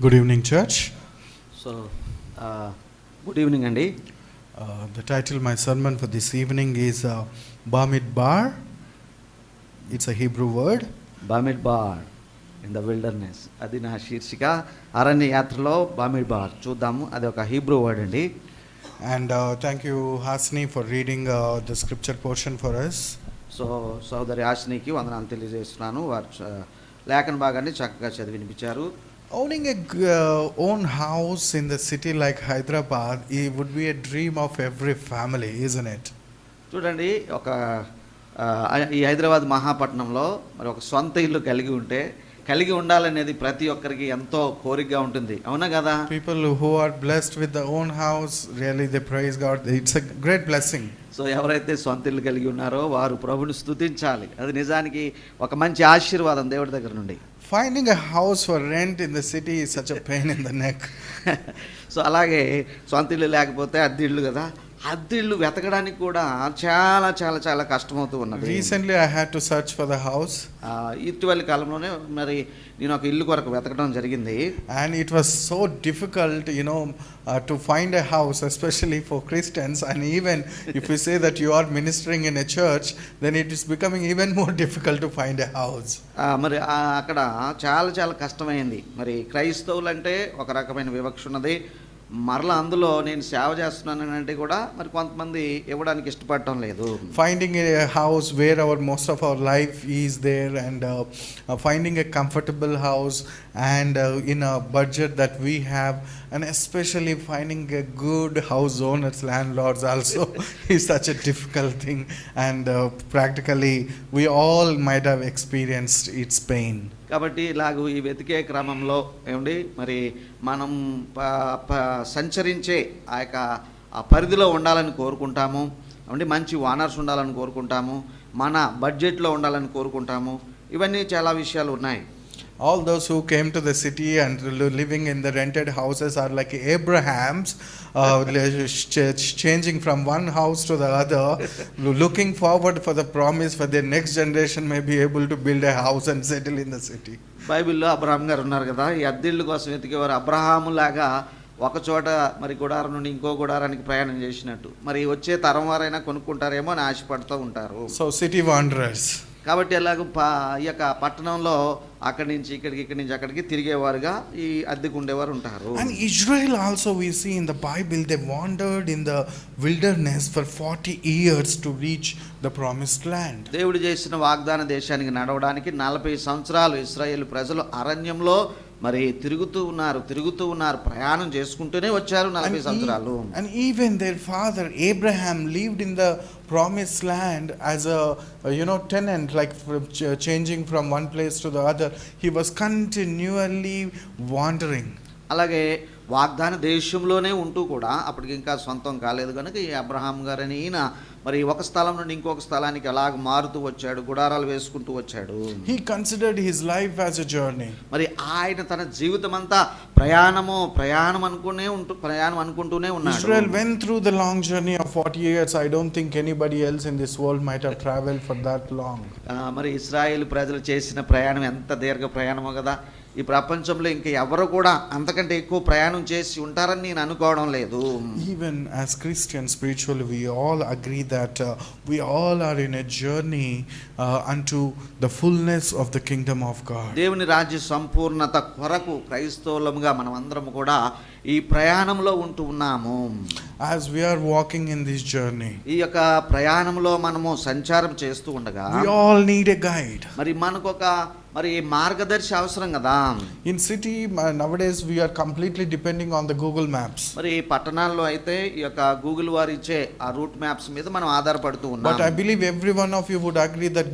Good evening, church. So, good evening, Andy. The title of my sermon for this evening is Bamidbar. It's a Hebrew word. Bamidbar in the wilderness. అది నా శీర్షిక. అరణ్య యాత్రలో బామిడ్బార్ చూద్దాము. అది ఒక Hebrew word అండి. And thank you, Hasni, for reading the scripture portion for us. So సోదరి హాస్నికి వందనాలు తెలియజేస్తున్నాను. వారు లేఖన భాగాన్ని చక్కగా చదివి వినిపించారు. Owning a own house in the city like Hyderabad, it would be a dream of every family, isn't it? చూడండి, ఒక ఈ హైదరాబాద్ మహాపట్నంలో మరి ఒక సొంత ఇల్లు కలిగి ఉండాలనేది ప్రతి ఒక్కరికి ఎంతో కోరికగా ఉంటుంది, అవునా కదా? People who are blessed with their own house, really they praise God. It's a great blessing. So ఎవరైతే సొంత ఇల్లు కలిగి ఉన్నారో వారు ప్రభుని స్తుతించాలి. అది నిజానికి ఒక మంచి ఆశీర్వాదం దేవుడి దగ్గర నుండి. Finding a house for rent in the city is such a pain in the neck. So అలాగే సొంత ఇల్లు లేకపోతే అద్దె ఇల్లు కదా, అద్దె ఇల్లు వెతకడానికి కూడా చాలా చాలా చాలా కష్టమవుతూ ఉన్నది. Recently I had to search for the house. ఇటీవలి కాలంలోనే మరి నేను ఒక ఇల్లు కొరకు వెతకడం జరిగింది. And it was so difficult, to find a house, especially for Christians. And even if you say that you are ministering in a church, then it is becoming even more difficult to find a house. మరి అక్కడ చాలా చాలా కష్టమైంది. మరి క్రైస్తవులు అంటే ఒక రకమైన వివక్ష ఉన్నది. మరలా అందులో నేను సేవ చేస్తున్నానంటే కూడా మరి కొంతమంది ఇవ్వడానికి ఇష్టపడటం లేదు. Finding a house where most of our life is there, and finding a comfortable house and in a budget that we have, and especially finding a good house owners, landlords also is such a difficult thing, and practically we all might have experienced its pain. కాబట్టి ఇలాగ ఈ వెతికే క్రమంలో ఏమండి మరి మనం సంచరించే ఆ పరిధిలో ఉండాలని కోరుకుంటాము, ఏమండి మంచి ఓనర్స్ ఉండాలని కోరుకుంటాము, మన బడ్జెట్లో ఉండాలని కోరుకుంటాము. ఇవన్నీ చాలా విషయాలు ఉన్నాయి. All those who came to the city and living in the rented houses are like Abrahams, changing from one house to the other, looking forward for the promise for their next generation may be able to build a house and settle in the city. బైబిల్లో Abraham గారు ఉన్నారు కదా, ఈ అద్దెళ్ళ కోసం వెతికేవారు. అబ్రహాము లాగా ఒక చోట మరి గుడారం నుండి ఇంకో గుడారానికి ప్రయాణం చేసినట్టు మరి వచ్చే తరం వారైనా కొనుక్కుంటారేమో అని ఆశపడుతూ ఉంటారు. So city wanderers. కాబట్టి అలాగ ఈ యొక్క పట్టణంలో అక్కడి నుంచి ఇక్కడికి అక్కడికి తిరిగేవారుగా ఈ అద్దెకు ఉండేవారు ఉంటారు. And Israel also, we see in the Bible, they wandered in the wilderness for 40 years to reach the promised land. దేవుడు చేసిన వాగ్దాన దేశానికి నడవడానికి 40 సంవత్సరాలు ఇశ్రాయేలు ప్రజలు అరణ్యంలో మరి తిరుగుతూ ఉన్నారు, ప్రయాణం చేసుకుంటూనే వచ్చారు 40 సంవత్సరాలు. And even their father Abraham lived in the promised land as a tenant, like changing from one place to the other. He was continually wandering. అలాగే వాగ్దాన దేశంలోనే ఉంటూ కూడా అప్పటికి ఇంకా సొంతం కాలేదు కనుక ఈ అబ్రహాం గారని ఈయన మరి ఒక స్థలం నుండి ఇంకొక స్థలానికి అలాగ మారుతూ వచ్చాడు, గుడారాలు వేసుకుంటూ వచ్చాడు. He considered his life as a journey. మరి ఆయన తన జీవితం అంతా ప్రయాణం అనుకుంటూనే ఉన్నాడు. Israel went through the long journey of 40 years. I don't think anybody else in this world might have traveled for that long. మరి ఇశ్రాయేలు ప్రజలు చేసిన ప్రయాణం ఎంత దీర్ఘ ప్రయాణమో కదా. ఈ ప్రపంచంలో ఇంకా ఎవరు కూడా అంతకంటే ఎక్కువ ప్రయాణం చేసి ఉంటారని నేను అనుకోవడం లేదు. Even as Christians, spiritually, we all agree that we all are in a journey unto the fullness of the kingdom of God. దేవుని రాజ్య సంపూర్ణత కొరకు క్రైస్తవులముగా మనం అందరం కూడా ఈ ప్రయాణంలో ఉంటూ ఉన్నాము. As we are walking in this journey, ఈ యొక్క ప్రయాణంలో మనము సంచారం చేస్తూ ఉండగా we all need a guide. మరి మనకు మరి మార్గదర్శి అవసరం కదా. In city nowadays we are completely depending on the Google Maps. మరి పట్టణాల్లో అయితే ఈ యొక్క గూగుల్ వారు ఇచ్చే ఆ రూట్ మ్యాప్స్ మీద మనం ఆధారపడుతూ ఉన్నాం. But I believe every one of you would agree that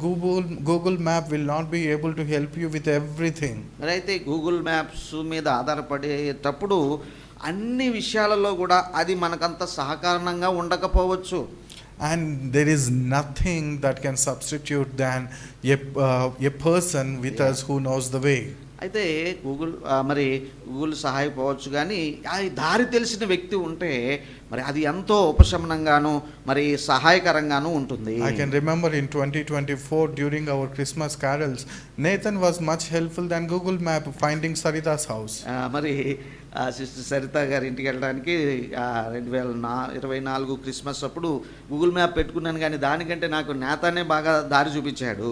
Google Map will not be able to help you with everything. మరి అయితే గూగుల్ మ్యాప్స్ మీద ఆధారపడేటప్పుడు అన్ని విషయాలలో కూడా అది మనకంత సహకారణంగా ఉండకపోవచ్చు. And there is nothing that can substitute than a person with us who knows the way. అయితే మరి గూగుల్ సహాయపోవచ్చు కానీ దారి తెలిసిన వ్యక్తి ఉంటే మరి అది ఎంతో ఉపశమనంగాను మరి సహాయకరంగాను ఉంటుంది. I can remember in 2024 during our Christmas carols, Nathan was much helpful than Google Map finding Sarita's house. మరి సిస్టర్ సరిత గారి ఇంటికి వెళ్ళడానికి 2024 క్రిస్మస్ అప్పుడు గూగుల్ మ్యాప్ పెట్టుకున్నాను, కానీ దానికంటే నాకు నేతానే బాగా దారి చూపించాడు.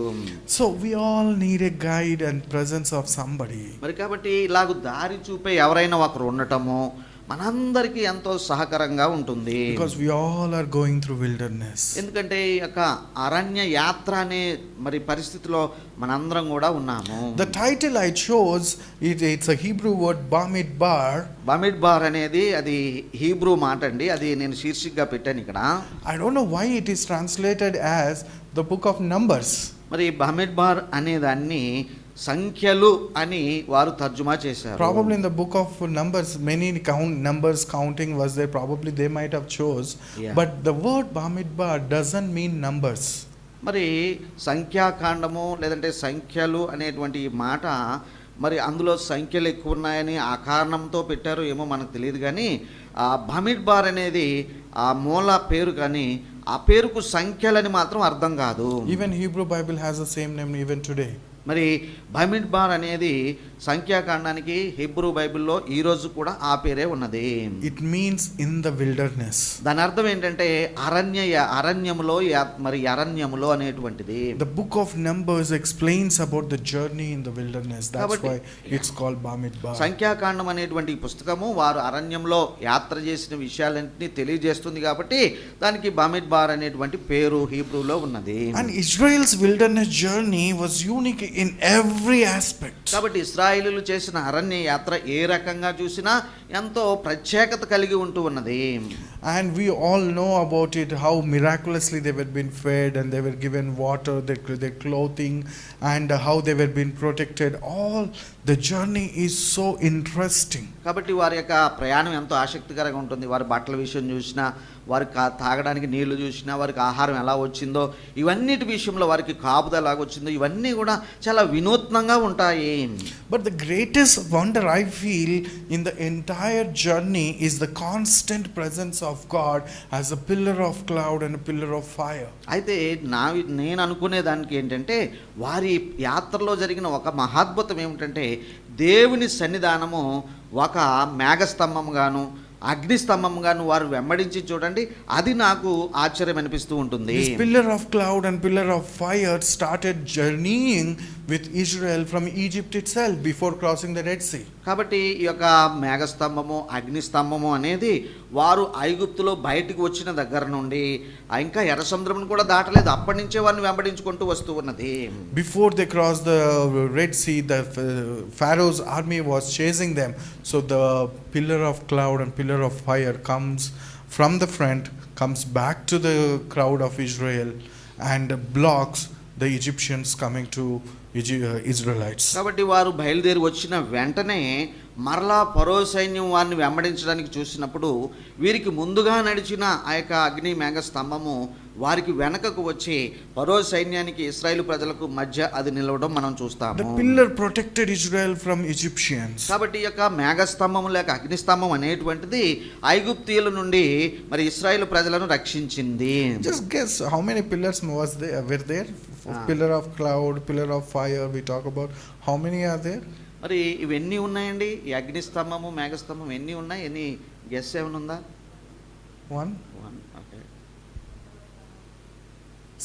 So we all need a guide and presence of somebody. మరి కాబట్టి ఇలాగ దారి చూపే ఎవరైనా ఒకరు ఉండటము మనందరికీ ఎంతో సహకరంగా ఉంటుంది. Because we all are going through wilderness. ఎందుకంటే ఈ యొక్క అరణ్య యాత్ర అనే మరి పరిస్థితిలో మనందరం కూడా ఉన్నాము. The title I chose, it's a Hebrew word Bamidbar. బమిడ్బార్ అనేది అది హీబ్రూ మాట అండి, అది నేను శీర్షికగా పెట్టాను ఇక్కడ. I don't know why it is translated as the book of Numbers. మరి బమిడ్బార్ అనేదాన్ని సంఖ్యలు అని వారు తర్జుమా చేశారు. Probably in the book of Numbers, many numbers counting was there. Probably they might have chose. Yeah. But the word Bamidbar doesn't mean numbers. మరి సంఖ్యాకాండము లేదంటే సంఖ్యలు అనేటువంటి ఈ మాట మరి అందులో సంఖ్యలు ఎక్కువ ఉన్నాయని ఆ కారణంతో పెట్టారు ఏమో మనకు తెలియదు, కానీ ఆ బమిడ్బార్ అనేది ఆ మూల పేరు, కానీ ఆ పేరుకు సంఖ్యలని మాత్రం అర్థం కాదు. Even Hebrew Bible has the same name even today. మరి బమిడ్బార్ అనేది సంఖ్యాకాండానికి హీబ్రూ బైబిల్లో ఈ రోజు కూడా ఆ పేరే ఉన్నది. It means in the wilderness. దాని అర్థం ఏంటంటే అరణ్యములో మరి అరణ్యములో అనేటువంటిది. The book of Numbers explains about the journey in the wilderness. That's why it's called Bamidbar. సంఖ్యాకాండం అనేటువంటి ఈ పుస్తకము వారు అరణ్యంలో యాత్ర చేసిన విషయాలన్నింటినీ తెలియజేస్తుంది కాబట్టి దానికి బమిడ్బార్ అనేటువంటి పేరు హీబ్రూలో ఉన్నది. And Israel's wilderness journey was unique in every aspect. కాబట్టి ఇశ్రాయేలీయులు చేసిన అరణ్య యాత్ర ఏ రకంగా చూసినా ఎంతో ప్రత్యేకత కలిగి ఉంటూ ఉన్నది. And we all know about it, how miraculously they were being fed and they were given water, their clothing, and how they were being protected. All the journey is so interesting. కాబట్టి వారి యొక్క ప్రయాణం ఎంతో ఆసక్తికరంగా ఉంటుంది. వారి బట్టల విషయం చూసినా, వారికి తాగడానికి నీళ్లు చూసినా, వారికి ఆహారం ఎలా వచ్చిందో, ఇవన్నిటి విషయంలో వారికి కాపుదల ఎలాగ వచ్చిందో, ఇవన్నీ కూడా చాలా వినూత్నంగా ఉంటాయి. But the greatest wonder I feel in the entire journey is the constant presence of God as a pillar of cloud and a pillar of fire. అయితే నేను అనుకునే దానికి ఏంటంటే వారి యాత్రలో జరిగిన ఒక మహాద్భుతం ఏమిటంటే దేవుని సన్నిధానము ఒక మేఘస్తంభంగాను అగ్నిస్తంభంగాను వారు వెంబడించి చూడండి, అది నాకు ఆశ్చర్యం అనిపిస్తూ ఉంటుంది. This pillar of cloud and pillar of fire started journeying with Israel from Egypt itself before crossing the Red Sea. కాబట్టి ఈ యొక్క మేఘస్తంభము అగ్నిస్తంభము అనేది వారు ఐగుప్తులో బయటికి వచ్చిన దగ్గర నుండి ఇంకా ఎర్ర సముద్రం కూడా దాటలేదు, అప్పటి నుంచే వారిని వెంబడించుకుంటూ వస్తూ ఉన్నది. Before they crossed the Red Sea, the Pharaoh's army was chasing them. So the pillar of cloud and pillar of fire comes from the front, comes back to the crowd of Israel and blocks the Egyptians coming to Israelites. కాబట్టి వారు బయలుదేరి వచ్చిన వెంటనే మరలా ఫరో సైన్యం వారిని వెంబడించడానికి చూసినప్పుడు వీరికి ముందుగా నడిచిన ఆ యొక్క అగ్ని మేఘ స్తంభము వారికి వెనకకు వచ్చి ఫరో సైన్యానికి ఇశ్రాయేలు ప్రజలకు మధ్య అది నిలవడం మనం చూస్తాము. The pillar protected Israel from Egyptians. కాబట్టి ఈ యొక్క మేఘస్తంభం లేక అగ్నిస్తంభం అనేటువంటిది ఐగుప్తీయుల నుండి మరి ఇశ్రాయేలు ప్రజలను రక్షించింది. Just guess how many pillars were there? Pillar of cloud, pillar of fire, we talk about. How many are there? మరి ఇవన్నీ ఉన్నాయండి, ఈ అగ్నిస్తంభము మేఘస్తంభం ఎన్ని ఉన్నాయి, ఎన్ని గెస్ ఏమైనా ఉందా? One. ఓకే.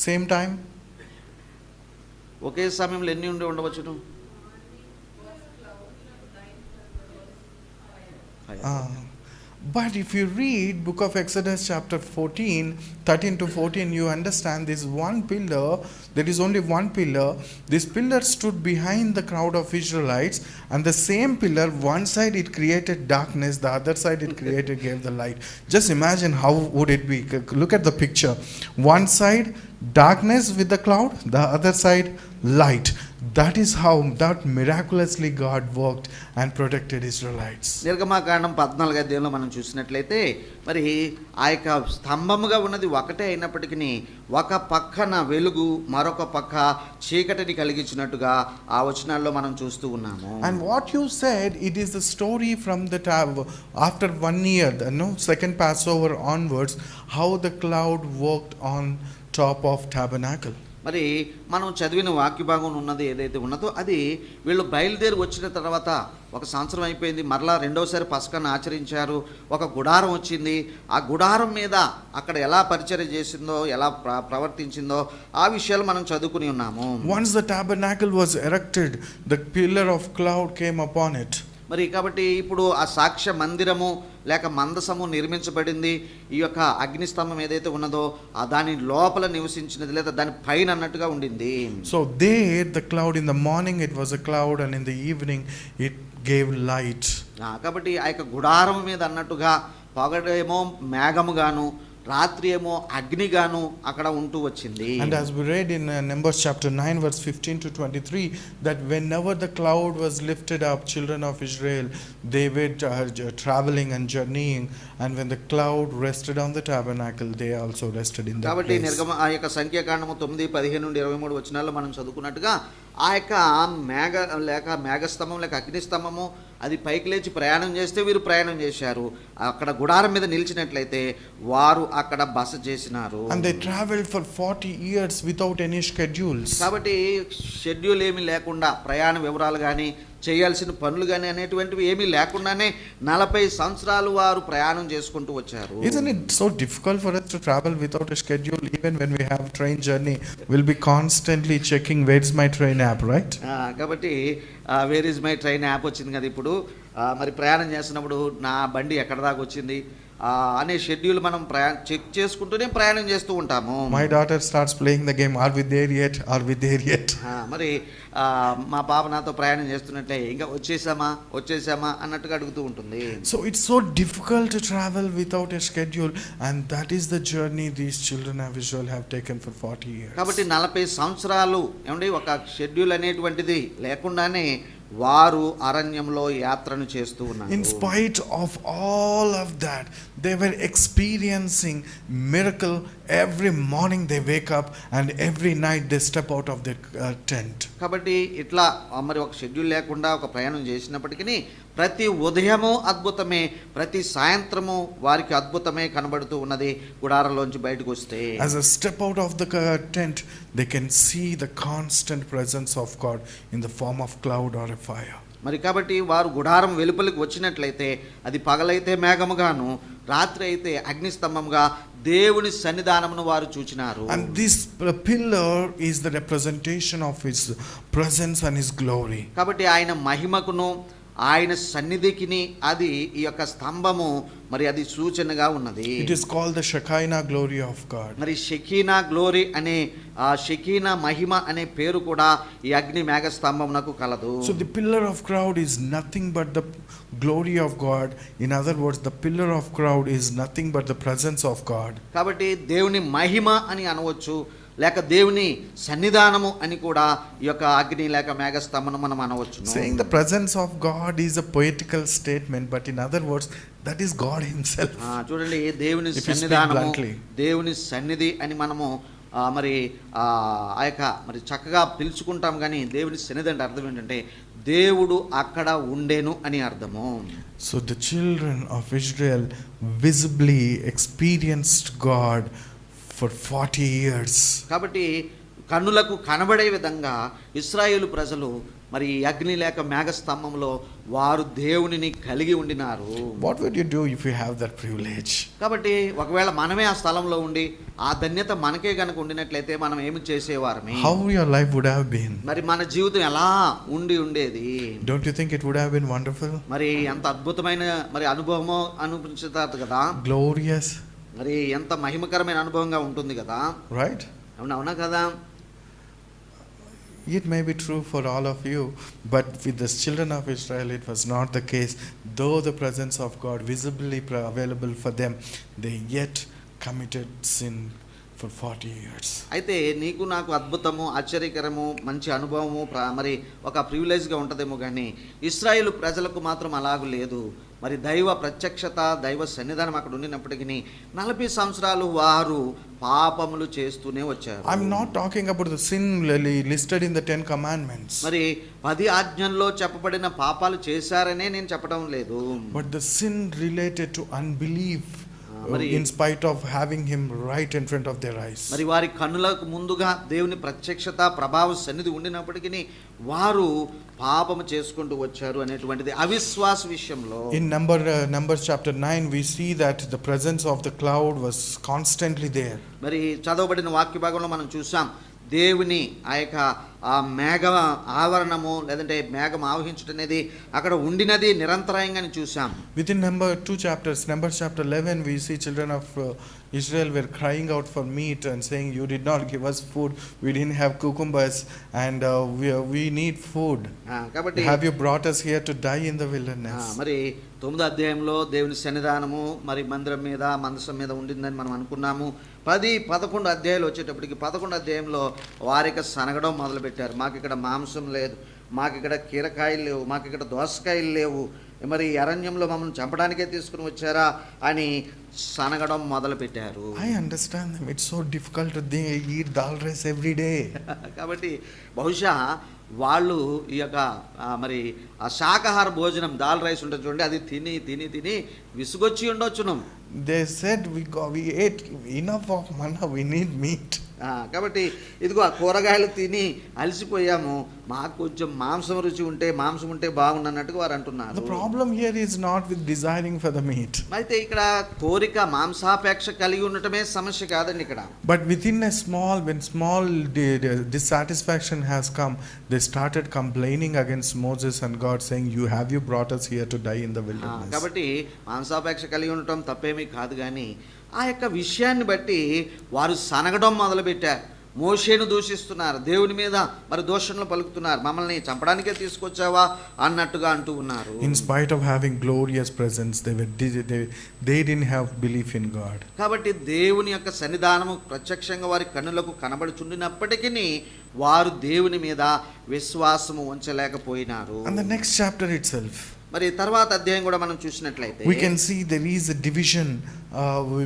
Same time? ఒకే సమయంలో ఎన్ని ఉండవచ్చును? But if you read book of Exodus chapter 14, 13 to 14, you understand this one pillar, there is only one pillar. This pillar stood behind the crowd of Israelites, and the same pillar, one side it created darkness, the other side it gave the light. Just imagine how would it be. Look at the picture. One side darkness with the cloud, the other side light. that is how that miraculously God worked and protected Israelites. నిర్గమాకాండం 14 అధ్యాయంలో మనం చూసినట్లయితే మరి ఆ యొక్క స్తంభముగా ఉన్నది ఒకటే అయినప్పటికీ ఒక పక్కన వెలుగు మరొక పక్క చీకటిని కలిగించినట్టుగా ఆ వచనాల్లో మనం చూస్తూ ఉన్నాము. And what you said, it is the story from the after 1 year, second Passover onwards, how the cloud worked on top of tabernacle. మరి మనం చదివిన వాక్య భాగం ఉన్నది ఏదైతే ఉన్నదో అది వీళ్ళు బయలుదేరి వచ్చిన తర్వాత ఒక సంవత్సరం అయిపోయింది, మరలా రెండోసారి పస్కాను ఆచరించారు, ఒక గుడారం వచ్చింది. ఆ గుడారం మీద అక్కడ ఎలా పరిచర్య చేసిందో ఎలా ప్రవర్తించిందో ఆ విషయాలు మనం చదువుకుని ఉన్నాము. Once the tabernacle was erected, the pillar of cloud came upon it. మరి కాబట్టి ఇప్పుడు ఆ సాక్ష్య మందిరము లేక మందసము నిర్మించబడింది. ఈ యొక్క అగ్నిస్తంభం ఏదైతే ఉన్నదో ఆ దాని లోపల నివసించినది లేదా దాని పైన అన్నట్టుగా ఉండింది. So there the cloud, in the morning it was a cloud and in the evening it gave light. కాబట్టి ఆ యొక్క గుడారం మీద అన్నట్టుగా పగడేమో మేఘముగాను రాత్రి ఏమో అగ్నిగాను అక్కడ ఉంటూ వచ్చింది. And as we read in Numbers chapter 9 verse 15 to 23, that whenever the cloud was lifted up, children of Israel, they were traveling and journeying, and when the cloud rested on the tabernacle, they also rested in that కాబట్టి place. ఆ యొక్క సంఖ్యాకాండము 9:15 నుండి 23 వచనాల్లో మనం చదువుకున్నట్టుగా ఆ యొక్క మేఘస్తంభం లేక అగ్నిస్తంభము అది పైకి లేచి ప్రయాణం చేస్తే వీరు ప్రయాణం చేశారు. అక్కడ గుడారం మీద నిలిచినట్లయితే వారు అక్కడ బస చేసినారు. And they traveled for 40 years without any schedules. కాబట్టి షెడ్యూల్ ఏమీ లేకుండా ప్రయాణ వివరాలు కానీ చేయాల్సిన పనులు కానీ అనేటువంటివి ఏమీ లేకుండానే 40 సంవత్సరాలు వారు ప్రయాణం చేసుకుంటూ వచ్చారు. Isn't it so difficult for us to travel without a schedule? Even when we have train journey, we'll be constantly checking where's my train app, right? కాబట్టి where is my train app వచ్చింది కదా ఇప్పుడు. మరి ప్రయాణం చేస్తున్నప్పుడు నా బండి ఎక్కడ దాకా వచ్చింది అనే షెడ్యూల్ మనం చెక్ చేసుకుంటూనే ప్రయాణం చేస్తూ ఉంటాము. My daughter starts playing the game, are we there yet, are we there yet? మరి మా పాప నాతో ప్రయాణం చేస్తున్నట్టే ఇంకా వచ్చేసామా అన్నట్టుగా అడుగుతూ ఉంటుంది. So it's so difficult to travel without a schedule, and that is the journey these children of Israel have taken for 40 years. కాబట్టి 40 సంవత్సరాలు ఏమండి ఒక షెడ్యూల్ అనేటువంటిది లేకుండానే వారు అరణ్యంలో యాత్రను చేస్తూ ఉన్నారు. In spite of all of that, they were experiencing miracle. Every morning they wake up and every night they step out of their tent. కాబట్టి ఇట్లా మరి ఒక షెడ్యూల్ లేకుండా ఒక ప్రయాణం చేసినప్పటికీ ప్రతి ఉదయము అద్భుతమే, ప్రతి సాయంత్రము వారికి అద్భుతమే కనబడుతూ ఉన్నది గుడారంలోంచి బయటకు వస్తే. As a step out of the tent, they can see the constant presence of God in the form of cloud or a fire. మరి కాబట్టి వారు గుడారం వెలుపలికి వచ్చినట్లయితే అది పగలైతే మేఘముగాను రాత్రి అయితే అగ్నిస్తంభంగా దేవుని సన్నిధానమును వారు చూచినారు. And this pillar is the representation of his presence and his glory. కాబట్టి ఆయన మహిమకును ఆయన సన్నిధికిని అది ఈ యొక్క స్తంభము మరి అది సూచనగా ఉన్నది. It is called the Shekinah glory of God. మరి షెకీనా గ్లోరీ అనే షెకీనా మహిమ అనే పేరు కూడా ఈ అగ్ని మేఘ స్తంభమునకు కలదు. So the pillar of cloud is nothing but the glory of God. In other words, the pillar of cloud is nothing but the presence of God. కాబట్టి దేవుని మహిమ అని అనవచ్చు, లేక దేవుని సన్నిధానము అని కూడా ఈ యొక్క అగ్ని లేక మేఘస్తంభను మనం అనవచ్చు. Saying the presence of God is a poetical statement, but in other words, that is God himself. చూడండి, దేవుని సన్నిధానము, దేవుని సన్నిధి అని మనము మరి ఆ యొక్క మరి చక్కగా పిలుచుకుంటాం, కానీ దేవుని సన్నిధి అంటే అర్థం ఏంటంటే దేవుడు అక్కడ ఉండేను అని అర్థము. So the children of Israel visibly experienced God for 40 years. కాబట్టి కన్నులకు కనబడే విధంగా ఇశ్రాయేలు ప్రజలు మరి అగ్ని లేక మేఘస్తంభంలో వారు దేవునిని కలిగి ఉండినారు. What would you do if you have that privilege? కాబట్టి ఒకవేళ మనమే ఆ స్థలంలో ఉండి ఆ ధన్యత మనకే కనుక ఉండినట్లయితే మనం ఏమి చేసేవారమే? How your life would have been? మరి మన జీవితం ఎలా ఉండేది? Don't you think it would have been wonderful? మరి ఎంత అద్భుతమైన మరి అనుభవమో అనిపించుతారు కదా. Glorious. మరి ఎంత మహిమకరమైన అనుభవంగా ఉంటుంది కదా. Right? అవునా కదా. It may be true for all of you, but with the children of Israel it was not the case. Though the presence of God visibly available for them, they yet committed sin for 40 years. అయితే నీకు నాకు అద్భుతము, ఆశ్చర్యకరము, మంచి అనుభవము, మరి ఒక ప్రివిలేజ్గా ఉంటుందేమో కానీ ఇశ్రాయేలు ప్రజలకు మాత్రం అలాగూ లేదు. మరి దైవ ప్రత్యక్షత, దైవ సన్నిధానం అక్కడ ఉండినప్పటికీ 40 సంవత్సరాలు వారు పాపములు చేస్తూనే వచ్చారు. I'm not talking about the sin listed in the 10 commandments. మరి 10 ఆజ్ఞల్లో చెప్పబడిన పాపాలు చేశారనే నేను చెప్పడం లేదు. But the sin related to unbelief, in spite of having him right in front of their eyes. మరి వారి కన్నులకు ముందుగా దేవుని ప్రత్యక్షత, ప్రభావ సన్నిధి ఉండినప్పటికీ వారు పాపము చేసుకుంటూ వచ్చారు అనేటువంటిది అవిశ్వాస విషయంలో. In Numbers chapter 9 we see that the presence of the cloud was constantly there. మరి చదవబడిన వాక్య భాగంలో మనం చూసాం దేవుని ఆ యొక్క ఆ మేఘ ఆవరణము లేదంటే మేఘం ఆవహించడం అనేది అక్కడ ఉండినది నిరంతరాయంగా చూసాం. Within Numbers chapter 11 we see children of Israel were crying out for meat and saying, you did not give us food, we didn't have cucumbers and we need food. కాబట్టి have you brought us here to die in the wilderness? మరి 9వ అధ్యాయంలో దేవుని సన్నిధానము మరి మందిరం మీద, మందసం మీద ఉండిందని మనం అనుకున్నాము. 10, 11 అధ్యాయాలు వచ్చేటప్పటికి 11వ అధ్యాయంలో వారికి సనగడం మొదలుపెట్టారు. మాకు ఇక్కడ మాంసం లేదు, మాకు ఇక్కడ కీరకాయలు లేవు, మాకు ఇక్కడ దోసకాయలు లేవు, మరి అరణ్యంలో మమ్మల్ని చంపడానికే తీసుకుని వచ్చారా అని సనగడం మొదలు పెట్టారు. I understand them. It's so difficult to eat dal rice every day. కాబట్టి బహుశా వాళ్ళు ఈ యొక్క మరి ఆ శాకాహార భోజనం దాల్ రైస్ ఉంటుంది చూడండి, అది తిని తిని తిని విసుగొచ్చి ఉండొచ్చును. They said we ate enough of manna, we need meat. కాబట్టి ఇదిగో ఆ కూరగాయలు తిని అలసిపోయాము, మాకు కొంచెం మాంసం రుచి ఉంటే, మాంసం ఉంటే బాగుండన్నట్టుగా వారు అంటున్నారు. The problem here is not with desiring for the meat. అయితే ఇక్కడ కోరిక, మాంసాపేక్ష కలిగి ఉండటమే సమస్య కాదండి ఇక్కడ. But within when small dissatisfaction has come, they started complaining against Moses and God, saying, you brought us here to die in the wilderness. కాబట్టి మాంసాపేక్ష కలిగి ఉండటం తప్పేమీ కాదు, కానీ ఆ యొక్క విషయాన్ని బట్టి వారు సనగడం మొదలుపెట్టారు. మోషేను దూషిస్తున్నారు, దేవుని మీద మరి దూషణలు పలుకుతున్నారు, మమ్మల్ని చంపడానికే తీసుకొచ్చావా అన్నట్టుగా అంటూ ఉన్నారు. In spite of having glorious presence, they didn't have belief in God. కాబట్టి దేవుని యొక్క సన్నిధానము ప్రత్యక్షంగా వారి కన్నులకు కనబడుచుండినప్పటికీ వారు దేవుని మీద విశ్వాసము ఉంచలేకపోయినారు. And the next chapter itself, మరి తర్వాత అధ్యాయం కూడా మనం చూసినట్లయితే we can see there is a division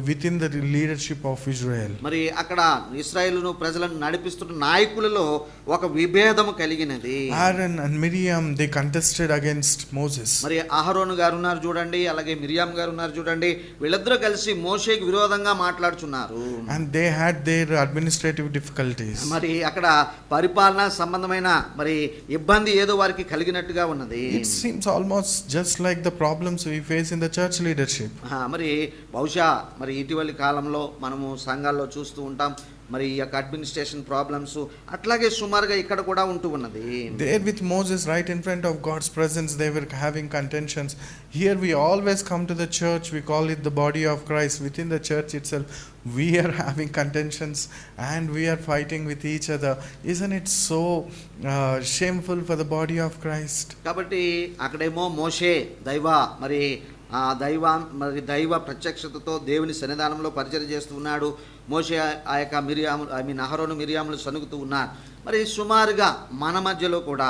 within the leadership of Israel. మరి అక్కడ ఇశ్రాయేలును ప్రజలను నడిపిస్తున్న నాయకులలో ఒక విభేదము కలిగినది. Aaron and Miriam, they contested against Moses. మరి అహరోను గారు ఉన్నారు చూడండి, అలాగే మిరియాం గారు ఉన్నారు చూడండి, వీళ్ళిద్దరూ కలిసి మోషేకి విరోధంగా మాట్లాడుతున్నారు. And they had their administrative difficulties. మరి అక్కడ పరిపాలన సంబంధమైన మరి ఇబ్బంది ఏదో వారికి కలిగినట్టుగా ఉన్నది. It seems almost just like the problems we face in the church leadership. మరి బహుశా మరి ఇటీవలి కాలంలో మనము సంఘాల్లో చూస్తూ ఉంటాం, మరి ఈ యొక్క అడ్మినిస్ట్రేషన్ ప్రాబ్లమ్స్ అట్లాగే సుమారుగా ఇక్కడ కూడా ఉంటూ ఉన్నది. There with Moses right in front of God's presence, they were having contentions. Here we always come to the church, we call it the body of Christ. Within the church itself we are having contentions and we are fighting with each other. Isn't it so shameful for the body of Christ? కాబట్టి అక్కడేమో మోషే దైవ ప్రత్యక్షతతో దేవుని సన్నిధానంలో పరిచయం చేస్తూ ఉన్నాడు. మోషే ఆ యొక్క అహరోను మిరియాములు సనుగుతూ ఉన్నారు. మరి సుమారుగా మన మధ్యలో కూడా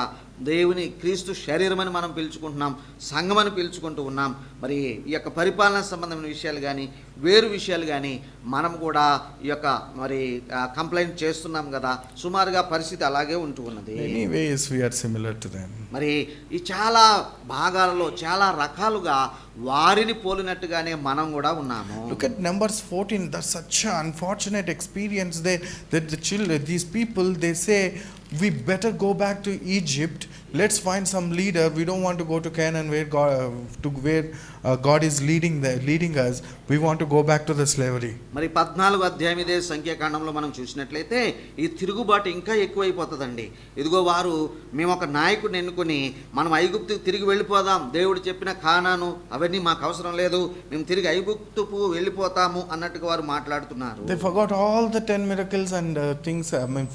దేవుని క్రీస్తు శరీరం అని మనం పిలుచుకుంటున్నాం, సంఘం అని పిలుచుకుంటూ ఉన్నాం. మరి ఈ యొక్క పరిపాలన సంబంధమైన విషయాలు కానీ వేరు విషయాలు కానీ మనం కూడా ఈ యొక్క మరి కంప్లైంట్ చేస్తున్నాం కదా, సుమారుగా పరిస్థితి అలాగే ఉంటూ ఉన్నది. Many ways we are similar to them. మరి ఈ చాలా భాగాలలో చాలా రకాలుగా వారిని పోలినట్టుగానే మనం కూడా ఉన్నాము. Look at Numbers 14. That's such an unfortunate experience there, that these people, they say, we better go back to Egypt, let's find some leader, we don't want to go to Canaan where God is leading us, we want to go back to the slavery. మరి 14వ అధ్యాయం ఇదే సంఖ్యాకాండంలో మనం చూసినట్లయితే ఈ తిరుగుబాటు ఇంకా ఎక్కువైపోతుందండి. ఇదిగో వారు మేము ఒక నాయకుడిని ఎన్నుకొని మనం ఐగుప్తుకు తిరిగి వెళ్ళిపోదాం, దేవుడు చెప్పిన కానాను అవన్నీ మాకు అవసరం లేదు, మేము తిరిగి ఐగుప్తుకు వెళ్ళిపోతాము అన్నట్టుగా వారు మాట్లాడుతున్నారు. They forgot all the 10 miracles and things,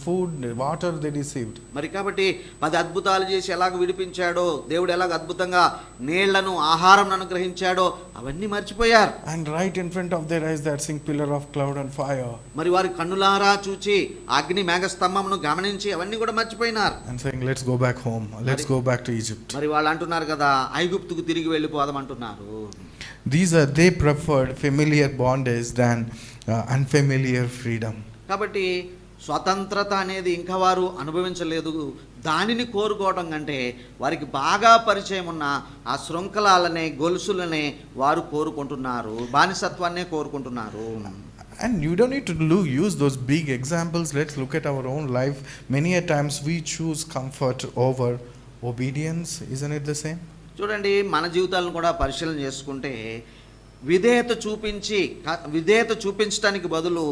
food, water they received. మరి కాబట్టి 10 అద్భుతాలు చేసి ఎలాగ విడిపించాడో, దేవుడు ఎలాగ అద్భుతంగా నీళ్లను ఆహారం అనుగ్రహించాడో అవన్నీ మర్చిపోయారు. And right in front of their eyes they are seeing pillar of cloud and fire. మరి వారి కన్నులారా చూచి అగ్ని మేఘ స్తంభమును గమనించి అవన్నీ కూడా మర్చిపోయినారు. And saying, let's go back home, let's go back to Egypt. మరి వాళ్ళు అంటున్నారు కదా, ఐగుప్తుకు తిరిగి వెళ్ళిపోదాం అంటున్నారు. They preferred familiar bondage than unfamiliar freedom. కాబట్టి స్వతంత్రత అనేది ఇంకా వారు అనుభవించలేదు. దానిని కోరుకోవడం కంటే వారికి బాగా పరిచయం ఉన్న ఆ శృంఖలాలనే, గొలుసులనే వారు కోరుకుంటున్నారు, బానిసత్వాన్నే కోరుకుంటున్నారు. And you don't need to use those big examples. Let's look at our own life. Many a times we choose comfort over obedience. Isn't it the same? చూడండి, మన జీవితాలను కూడా పరిశీలన చేసుకుంటే విధేయత చూపించడానికి బదులు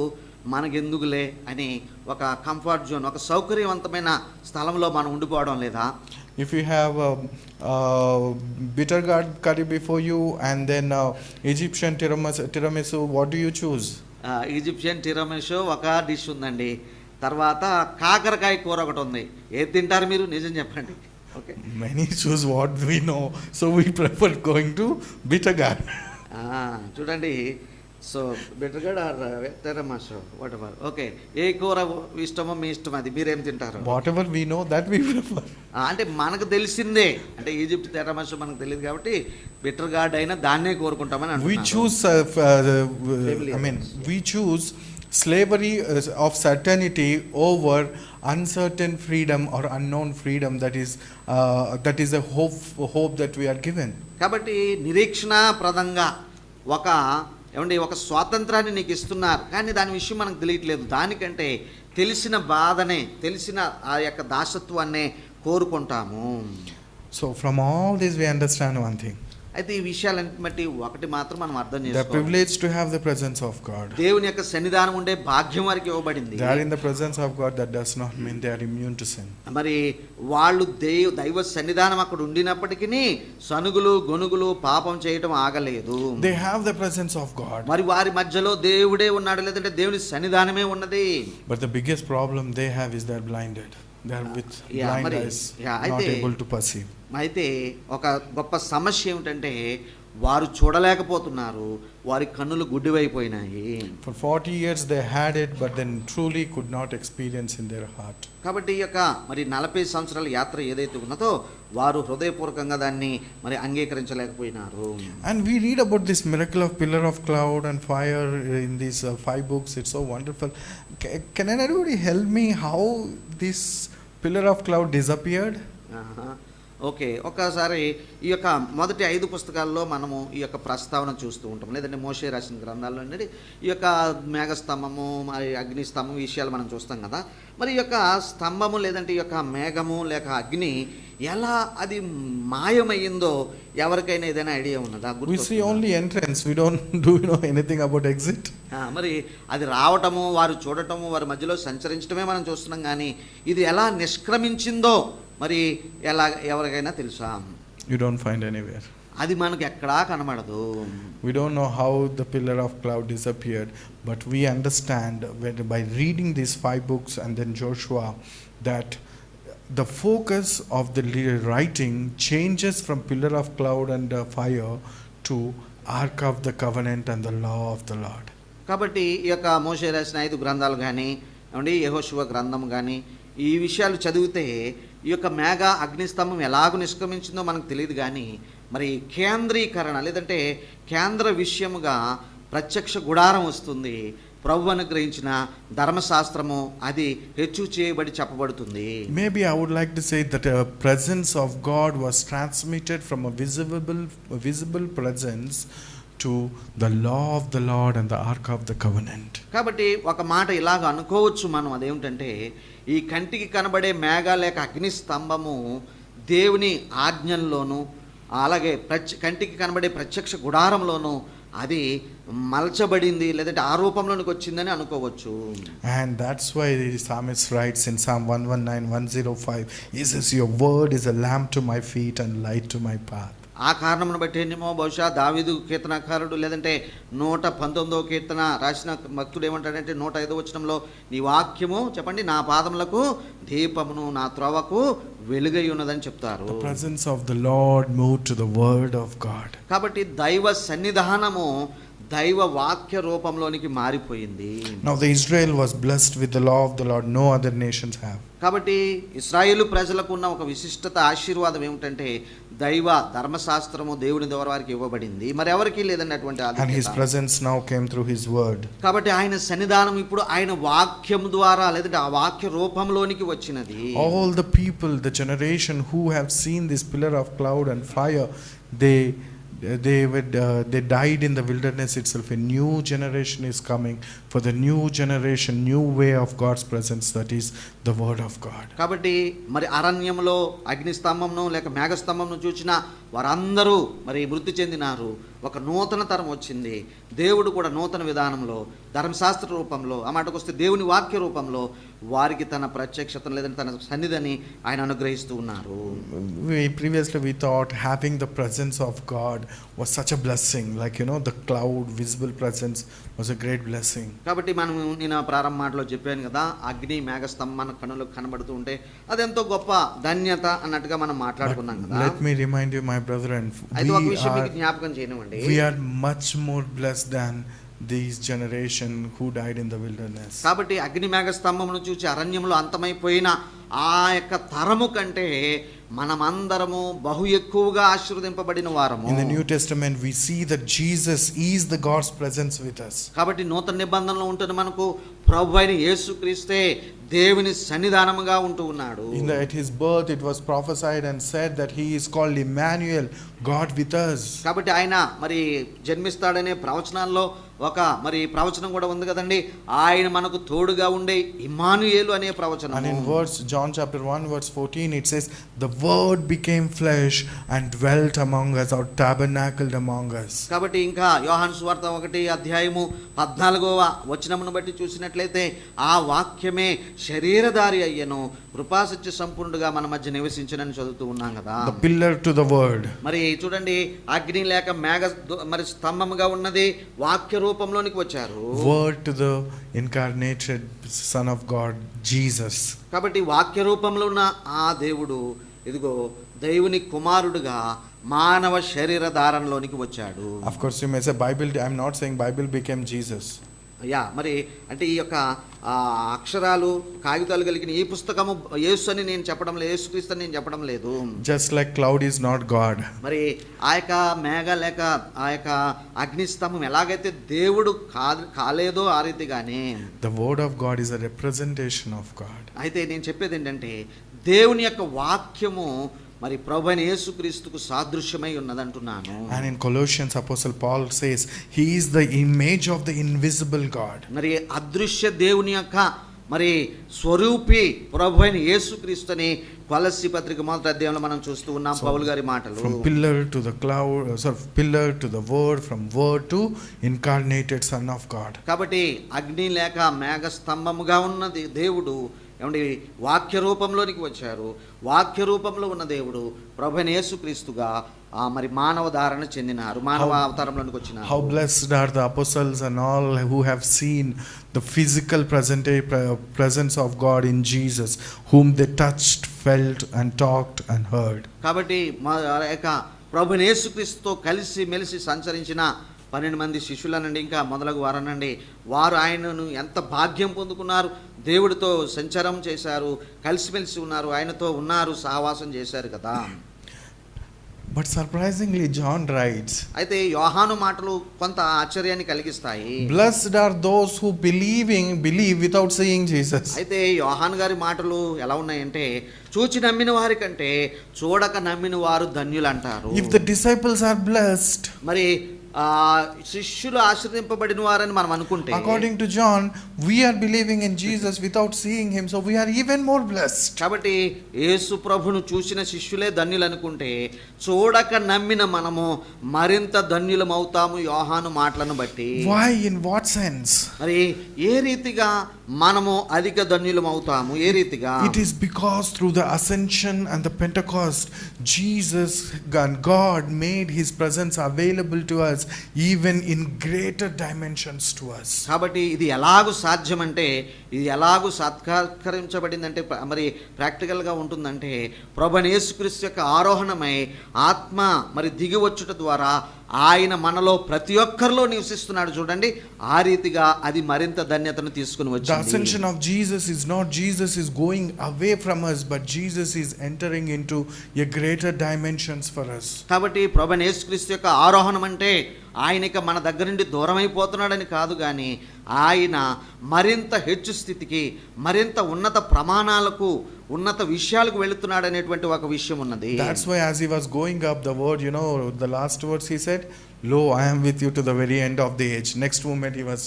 మనకెందుకులే అని ఒక కంఫర్ట్ జోన్, ఒక సౌకర్యవంతమైన స్థలంలో మనం ఉండిపోవడం లేదా? If you have bitter gourd curry before you and then Egyptian tiramisu, what do you choose? Egyptian tiramisu ఒక డిష్ ఉందండి, తర్వాత కాకరకాయ కూర ఒకటి ఉంది. ఏది తింటారు మీరు? నిజం చెప్పండి. Okay, many choose what we know, so we prefer going to bitter gourd. చూడండి, so bitter gourd or tiramisu whatever ఎవర్. ఓకే, ఏ కూర ఇష్టమో మీ ఇష్టం, అది మీరేం తింటారు? Whatever we know that we prefer. అంటే మనకు తెలిసిందే, అంటే ఈజిప్ట్ టిరామిసు మనకు తెలియదు కాబట్టి బెటర్ గార్డ్ అయినా దాన్నే కోరుకుంటామని We అంటున్నారు. choose we choose slavery of certainty over uncertain freedom or unknown freedom that is a hope that we are given. కాబట్టి నిరీక్షణప్రదంగా ఒక స్వాతంత్రాన్ని నీకు ఇస్తున్నారు, కానీ దాని విషయం మనకు తెలియట్లేదు. దానికంటే తెలిసిన బాధనే, తెలిసిన ఆ యొక్క దాసత్వాన్నే కోరుకుంటాము. So from all this we understand one thing. అయితే ఈ విషయాలను బట్టి ఒకటి మాత్రం మనం అర్థం The చేసుకోవాలి, privilege to have the presence of God. దేవుని యొక్క సన్నిధానం ఉండే భాగ్యం వారికి ఇవ్వబడింది. They are in the presence of God, that does not mean they are immune to sin. మరి వాళ్ళు దైవ సన్నిధానం అక్కడ ఉండినప్పటికీ సనుగులు గొనుగులు పాపం చేయటం ఆగలేదు. They have the presence of God. మరి వారి మధ్యలో దేవుడే ఉన్నాడు, లేదంటే దేవుని సన్నిధానమే ఉన్నది. But the biggest problem they have is they are blinded. They are with blind eyes, not able to perceive. అయితే ఒక గొప్ప సమస్య ఏమిటంటే వారు చూడలేకపోతున్నారు, వారి కన్నులు గుడ్డివైపోయినాయి. For 40 years they had it, but then truly could not experience in their heart. కాబట్టి ఈ యొక్క మరి 40 సంవత్సరాల యాత్ర ఏదైతే ఉన్నదో వారు హృదయపూర్వకంగా దాన్ని మరి అంగీకరించలేకపోయినారు. And we read about this miracle of pillar of cloud and fire in these 5 books. It's so wonderful. Can anybody help me how this pillar of cloud disappeared? Okay, ఒక్కసారి ఈ యొక్క మొదటి 5 పుస్తకాల్లో మనము ఈ యొక్క ప్రస్తావన చూస్తూ ఉంటాం, లేదంటే మోషే రాసిన గ్రంథాల్లో నుండి ఈ యొక్క మేఘస్తంభము మరి అగ్నిస్తంభం విషయాలు మనం చూస్తాం కదా. మరి ఈ యొక్క స్తంభము లేదంటే ఈ యొక్క మేఘము లేక అగ్ని ఎలా అది మాయమయ్యిందో ఎవరికైనా ఏదైనా ఐడియా ఉన్నదా? We see only entrance. We don't know anything about exit. మరి అది రావటము, వారు చూడటము, వారి మధ్యలో సంచరించడమే మనం చూస్తున్నాం, కానీ ఇది ఎలా నిష్క్రమించిందో మరి ఎవరికైనా తెలుసా? You don't find anywhere. అది మనకు ఎక్కడా కనబడదు. We don't know how the pillar of cloud disappeared, but we understand by reading these 5 books and then Joshua that the focus of the writing changes from pillar of cloud and fire to ark of the covenant and the law of the Lord. కాబట్టి ఈ యొక్క మోషే రాసిన 5 గ్రంథాలు కానీ యెహోషువ గ్రంథం కానీ ఈ విషయాలు చదివితే ఈ యొక్క మేఘ అగ్నిస్తంభం ఎలాగూ నిష్క్రమించిందో మనకు తెలియదు, కానీ మరి కేంద్రీకరణ లేదంటే కేంద్ర విషయముగా ప్రత్యక్ష గుడారం వస్తుంది. ప్రభు అనుగ్రహించిన ధర్మశాస్త్రము అది హెచ్చు చేయబడి చెప్పబడుతుంది. Maybe I would like to say that a presence of God was transmitted from a visible presence to the law of the Lord and the ark of the covenant. కాబట్టి ఒక మాట ఇలాగ అనుకోవచ్చు మనం, అదేమిటంటే ఈ కంటికి కనబడే మేఘ లేక అగ్ని స్తంభము దేవుని ఆజ్ఞల్లోనూ అలాగే కంటికి కనబడే ప్రత్యక్ష గుడారంలోనూ అది మలచబడింది లేదంటే ఆ రూపంలోనికి వచ్చిందని అనుకోవచ్చు. And that's why the psalmist writes in Psalm 119:105, he says, your word is a lamp to my feet and light to my path. ఆ కారణమును బట్టి ఏమో బహుశా దావీదు కీర్తనకారుడు లేదంటే 119వ కీర్తన రాసిన భక్తుడు ఏమంటాడంటే 105వ వచనంలో నీ వాక్యము చెప్పండి నా పాదములకు దీపమును నా త్రోవకు వెలుగై ఉన్నదని చెప్తారు. The presence of the Lord moved to the word of God. కాబట్టి దైవ సన్నిధానము దైవ వాక్య రూపంలోనికి మారిపోయింది. Now the Israel was blessed with the law of the Lord, no other nations have. కాబట్టి ఇశ్రాయేలు ప్రజలకు ఉన్న ఒక విశిష్టత ఆశీర్వాదం ఏమిటంటే దైవ ధర్మశాస్త్రము దేవుని ద్వారా వారికి ఇవ్వబడింది, మరి ఎవరికి లేదండి అటువంటి And his presence now came through his word. కాబట్టి ఆయన సన్నిధానం ఇప్పుడు ఆయన వాక్యం ద్వారా లేదంటే ఆ వాక్య రూపంలోనికి వచ్చినది. All the people, the generation who have seen this pillar of cloud and fire, they died in the wilderness itself. A new generation is coming. For the new generation, new way of God's presence, that is the word of God. కాబట్టి మరి అరణ్యంలో అగ్నిస్తంభంను లేక మేఘస్తంభంను చూచిన వారందరూ మరి మృతి చెందినారు. ఒక నూతన తరం వచ్చింది. దేవుడు కూడా నూతన విధానంలో ధర్మశాస్త్ర రూపంలో ఆ మాటకు వస్తే దేవుని వాక్య రూపంలో వారికి తన ప్రత్యక్షతను లేదంటే తన సన్నిధిని ఆయన అనుగ్రహిస్తూ ఉన్నారు. Previously we thought having the presence of God was such a blessing, like the cloud, visible presence was a great blessing. కాబట్టి మనం నేను ప్రారంభ మాటలో చెప్పాను కదా, అగ్ని మేఘస్తంభం మన కన్నులకు కనబడుతూ ఉంటే అదెంతో గొప్ప ధన్యత అన్నట్టుగా మనం మాట్లాడుకున్నాం కదా. Let me remind you, my brethren, అయితే ఒక విషయం మీకు జ్ఞాపకం చేయనివ్వండి. we are much more blessed than these generation who died in the wilderness. కాబట్టి అగ్ని మేఘ స్తంభమును చూసి అరణ్యంలో అంతమైపోయిన ఆ యొక్క తరము కంటే మనమందరము బహు ఎక్కువగా ఆశీర్వదింపబడిన వారము. In the New Testament we see that Jesus is the God's presence with us. కాబట్టి నూతన నిబంధనలో ఉంటున్న మనకు ప్రభువైన యేసుక్రీస్తే దేవుని సన్నిధానముగా ఉంటూ ఉన్నాడు. At his birth it was prophesied and said that he is called Emmanuel, God with us. కాబట్టి ఆయన మరి జన్మిస్తాడనే ప్రవచనాల్లో ఒక మరి ప్రవచనం కూడా ఉంది కదండి, ఆయన మనకు తోడుగా ఉండే ఇమ్మానుయేలు అనే ప్రవచనం. And in John chapter 1 verse 14 it says the word became flesh and dwelt among us, or tabernacled among us. కాబట్టి ఇంకా యోహాను సువార్త 1:14 వచనమును బట్టి చూసినట్లయితే ఆ వాక్యమే శరీరధారి అయ్యను కృపాసత్య సంపూర్ణుడుగా మన మధ్య నివసించునని చదువుతూ ఉన్నాం కదా. The pillar to the word. మరి చూడండి అగ్ని లేక మేఘ మరి స్తంభముగా ఉన్నది వాక్య రూపంలోనికి వచ్చారు. Word to the incarnated Son of God, Jesus. కాబట్టి వాక్య రూపంలో ఉన్న ఆ దేవుడు ఇదిగో దేవుని కుమారుడుగా మానవ శరీర ధారణలోనికి వచ్చాడు. Of course you may say Bible, I am not saying Bible became Jesus. మరి అంటే ఈ యొక్క అక్షరాలు కాగితాలు కలిగిన ఈ పుస్తకము యేసు అని నేను చెప్పడం లేదు, యేసుక్రీస్తు అని నేను చెప్పడం లేదు. Just like cloud is not God. మరి ఆ యొక్క మేఘ లేక ఆ యొక్క అగ్నిస్తంభం ఎలాగైతే దేవుడు కాలేదో ఆ రీతిగానే The word of God is a representation of God. అయితే నేను చెప్పేది ఏంటంటే దేవుని యొక్క వాక్యము మరి ప్రభువైన యేసుక్రీస్తుకు సాదృశ్యమై ఉన్నదంటున్నాను. And in Colossians Apostle Paul says he is the image of the invisible God. మరి అదృశ్య దేవుని యొక్క మరి స్వరూపి ప్రభువైన యేసుక్రీస్తుని కొలస్సీ పత్రిక 1వ అధ్యాయంలో మనం చూస్తూ ఉన్నాం పౌలు గారి మాటలు. From pillar to the cloud, pillar to the word, from word to incarnated Son of God. కాబట్టి అగ్ని లేక మేఘ స్తంభముగా ఉన్నది దేవుడు ఏమండి వాక్య రూపంలోనికి వచ్చారు. వాక్య రూపంలో ఉన్న దేవుడు ప్రభువైన యేసుక్రీస్తుగా మరి మానవ ధారణ చెందినారు, మానవ అవతారంలోనికి వచ్చినారు. How blessed are the apostles and all who have seen the physical presence of God in Jesus, whom they touched, felt and talked and heard. కాబట్టి ప్రభువైన యేసుక్రీస్తుతో కలిసి మెలిసి సంచరించిన 12 మంది శిష్యులనండి ఇంకా మొదలగు వారనండి, వారు ఆయనను ఎంత భాగ్యం పొందుకున్నారు, దేవుడితో సంచారం చేశారు, కలిసిమెలిసి ఉన్నారు, ఆయనతో ఉన్నారు, సహవాసం చేశారు కదా. But surprisingly John writes, అయితే యోహాను మాటలు కొంత ఆశ్చర్యాన్ని కలిగిస్తాయి. Blessed are those who believe without seeing Jesus. అయితే యోహాను గారి మాటలు ఎలా ఉన్నాయంటే చూచి నమ్మిన వారి కంటే చూడక నమ్మిన వారు ధన్యులు అంటారు. If the disciples are blessed, మరి శిష్యులు ఆశీర్వదింపబడిన వారని మనం అనుకుంటే, according to John we are believing in Jesus without seeing him, so we are even more blessed. కాబట్టి యేసు ప్రభును చూసిన శిష్యులే ధన్యులు అనుకుంటే చూడక నమ్మిన మనము మరింత ధన్యులం అవుతాము యోహాను మాటలను బట్టి. Why? In what sense? మరి ఏ రీతిగా మనము అధిక ధన్యులం అవుతాము. ఏ రీతిగా? It is because through the ascension and the Pentecost, Jesus and God made his presence available to us even in greater dimensions to us. కాబట్టి ఇది ఎలాగూ సాధ్యమంటే, ఇది ఎలాగూ సాత్కారించబడిందంటే మరి ప్రాక్టికల్గా ఉంటుందంటే, ప్రభువైన యేసుక్రీస్తు యొక్క ఆరోహణమై ఆత్మ మరి దిగి వచ్చుట ద్వారా ఆయన మనలో ప్రతి ఒక్కరిలో నివసిస్తున్నాడు. చూడండి, ఆ రీతిగా అది మరింత ధన్యతను తీసుకుని The వచ్చింది. ascension of Jesus is not Jesus is going away from us, but Jesus is entering into a greater dimensions for us. కాబట్టి ప్రభువైన యేసుక్రీస్తు యొక్క ఆరోహణం అంటే ఆయన ఇక మన దగ్గర నుండి దూరం అయిపోతున్నాడని కాదు, కానీ ఆయన మరింత హెచ్చు స్థితికి, మరింత ఉన్నత ప్రమాణాలకు, ఉన్నత విషయాలకు వెళుతున్నాడు అనేటువంటి ఒక విషయం ఉన్నది. That's why as he was going up, the word, the last words he said, "Lo, I am with you to the very end of the age." Next moment he was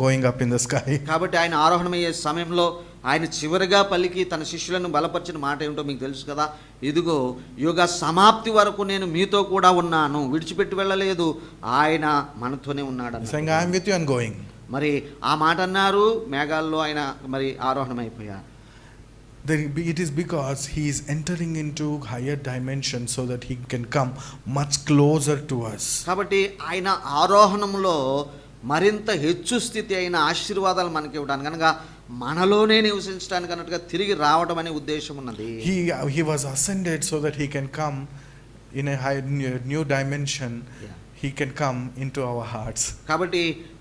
going up in the sky. కాబట్టి ఆయన ఆరోహణమయ్యే సమయంలో ఆయన చివరిగా పలికి తన శిష్యులను బలపరిచిన మాట ఏమిటో మీకు తెలుసు కదా. ఇదిగో యుగ సమాప్తి వరకు నేను మీతో కూడా ఉన్నాను, విడిచిపెట్టి వెళ్ళలేదు. ఆయన మనతోనే ఉన్నాడు. Saying, "I am with you and going." మరి ఆ మాట అన్నారు, మేఘాల్లో ఆయన మరి ఆరోహణం అయిపోయారు. It is because he is entering into higher dimensions so that he can come much closer to us. కాబట్టి ఆయన ఆరోహణంలో మరింత హెచ్చు స్థితి అయిన ఆశీర్వాదాలు మనకి ఇవ్వడానికి, కనుక మనలోనే నివసించడానికి అన్నట్టుగా తిరిగి రావడం అనే ఉద్దేశం ఉన్నది. He was ascended so that he can come in a high new dimension. He can come into our hearts. కాబట్టి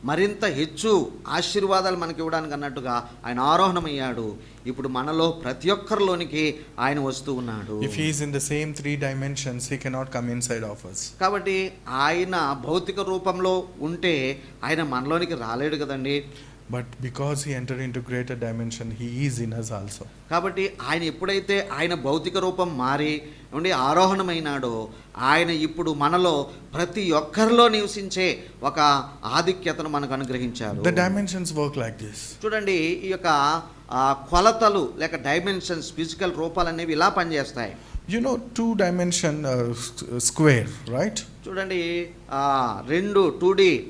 మరింత హెచ్చు ఆశీర్వాదాలు మనకి ఇవ్వడానికి అన్నట్టుగా ఆయన ఆరోహణమయ్యాడు. ఇప్పుడు మనలో ప్రతి ఒక్కరిలోనికి ఆయన వస్తూ ఉన్నాడు. If he is in the same 3 dimensions, he cannot come inside of us. కాబట్టి ఆయన భౌతిక రూపంలో ఉంటే ఆయన మనలోనికి రాలేడు కదండి. But because he entered into greater dimension, he is in us also. కాబట్టి ఆయన ఎప్పుడైతే ఆయన భౌతిక రూపం మారి నుండి ఆరోహణమైనాడో, ఆయన ఇప్పుడు మనలో ప్రతి ఒక్కరిలో నివసించే ఒక ఆధిక్యతను మనకు అనుగ్రహించారు. The dimensions work like this. చూడండి, ఈ యొక్క కొలతలు లేక డైమెన్షన్స్, ఫిజికల్ రూపాలు అనేవి ఇలా పనిచేస్తాయి. 2-dimension square, right? చూడండి,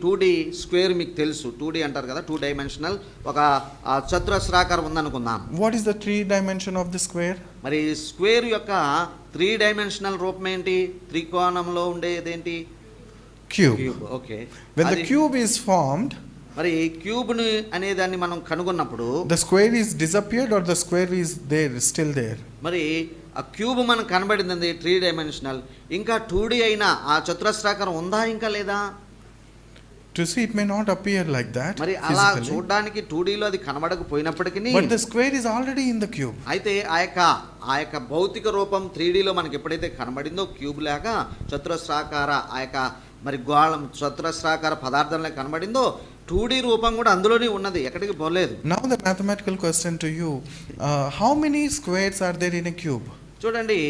2D స్క్వేర్ మీకు తెలుసు. 2D అంటారు కదా, 2 డైమెన్షనల్. ఒక చతురస్రాకారం ఉందనుకుందాం. What is the 3-dimension of the square? మరి స్క్వేర్ యొక్క 3 డైమెన్షనల్ రూపం ఏంటి? త్రికోణంలో ఉండేదేంటి? Cube. Okay. When the cube is formed, మరి క్యూబ్ని అనేదాన్ని మనం కనుగొన్నప్పుడు the square is disappeared or the square is there, still there? మరి ఆ క్యూబ్ మనకు కనబడింది 3 డైమెన్షనల్. ఇంకా 2D అయినా ఆ చతురస్రాకారం ఉందా ఇంకా లేదా? To see, it may not appear like that మరి అలా physically, చూడడానికి 2Dలో అది కనబడకపోయినప్పటికీ, but the square is already in the cube. అయితే ఆ యొక్క భౌతిక రూపం 3Dలో మనకి ఎప్పుడైతే కనబడిందో, క్యూబ్ లాగా చతురస్రాకార ఆ యొక్క మరి గోళం చతురస్రాకార పదార్థంలో కనబడిందో, 2D రూపం కూడా అందులోనే ఉన్నది, ఎక్కడికి పోలేదు. Now the mathematical question to you, how many squares are there in a cube? చూడండి,